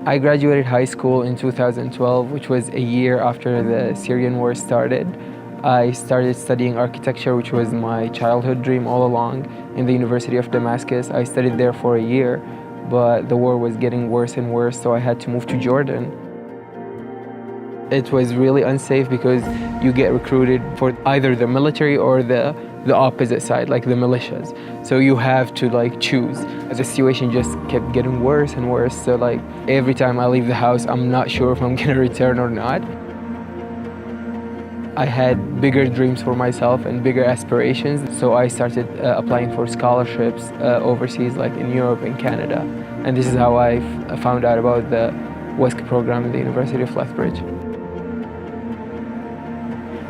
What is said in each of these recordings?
I graduated high school in 2012, which was a year after the Syrian war started. I started studying architecture, which was my childhood dream all along, in the University of Damascus. I studied there for a year, but the war was getting worse and worse, so I had to move to Jordan. It was really unsafe because you get recruited for either the military or the opposite side, like the militias. So you have to choose. The situation just kept getting worse and worse. So every time I leave the house, I'm not sure if I'm gonna return or not. I had bigger dreams for myself and bigger aspirations. So I started applying for scholarships overseas, like in Europe and Canada. And this is how I found out about the WESC program at the University of Lethbridge.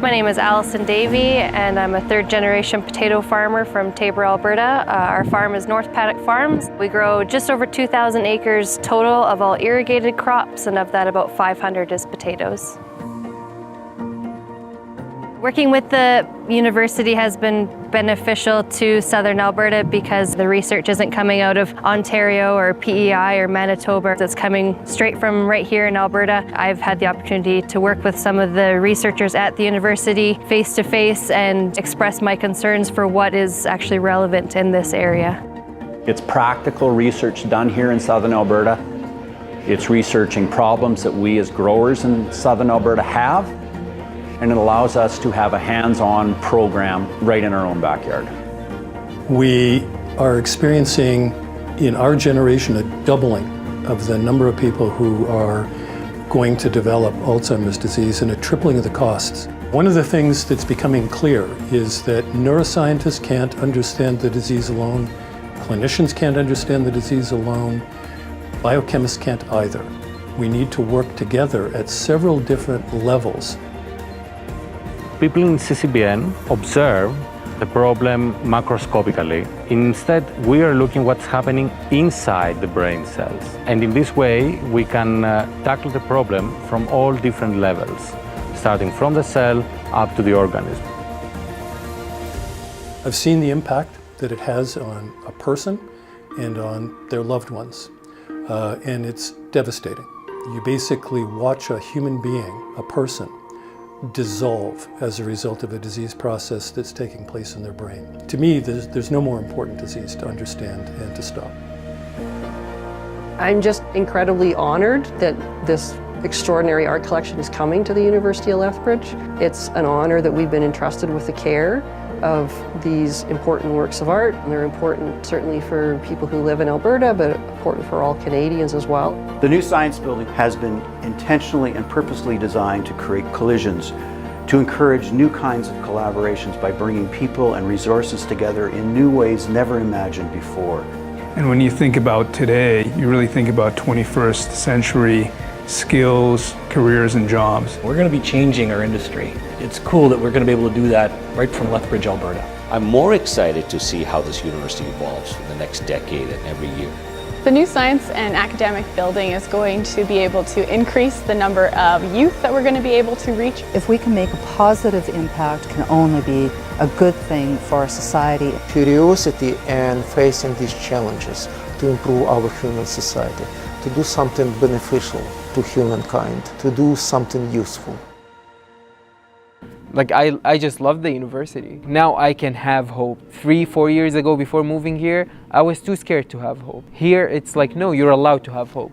My name is Allison Davey, and I'm a third-generation potato farmer from Taber, Alberta. Our farm is North Paddock Farms. We grow just over 2,000 acres total of all irrigated crops, and of that about 500 is potatoes. Working with the university has been beneficial to Southern Alberta because the research isn't coming out of Ontario or PEI or Manitoba. It's coming straight from right here in Alberta. I've had the opportunity to work with some of the researchers at the university face to face and express my concerns for what is actually relevant in this area. It's practical research done here in Southern Alberta. It's researching problems that we as growers in Southern Alberta have, and it allows us to have a hands-on program right in our own backyard. We are experiencing in our generation a doubling of the number of people who are going to develop Alzheimer's disease and a tripling of the costs. One of the things that's becoming clear is that neuroscientists can't understand the disease alone, clinicians can't understand the disease alone, biochemists can't either. We need to work together at several different levels. People in CCBN observe the problem macroscopically. Instead, we are looking what's happening inside the brain cells. And in this way, we can tackle the problem from all different levels, starting from the cell up to the organism. I've seen the impact that it has on a person and on their loved ones, and it's devastating. You basically watch a human being, a person, dissolve as a result of a disease process that's taking place in their brain. To me, there's no more important disease to understand and to stop. I'm just incredibly honored that this extraordinary art collection is coming to the University of Lethbridge. It's an honor that we've been entrusted with the care of these important works of art. And they're important certainly for people who live in Alberta, but important for all Canadians as well. The new science building has been intentionally and purposely designed to create collisions, to encourage new kinds of collaborations by bringing people and resources together in new ways never imagined before. And when you think about today, you really think about 21st century skills, careers, and jobs. We're going to be changing our industry. It's cool that we're going to be able to do that right from Lethbridge, Alberta. I'm more excited to see how this university evolves for the next decade and every year. The new science and academic building is going to be able to increase the number of youth that we're going to be able to reach. If we can make a positive impact, it can only be a good thing for our society. Curiosity and facing these challenges to improve our human society, to do something beneficial to humankind, to do something useful. I just love the university. Now I can have hope. 3-4 years ago, before moving here, I was too scared to have hope. Here it's no, you're allowed to have hope.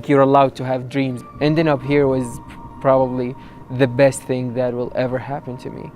You're allowed to have dreams. Ending up here was probably the best thing that will ever happen to me.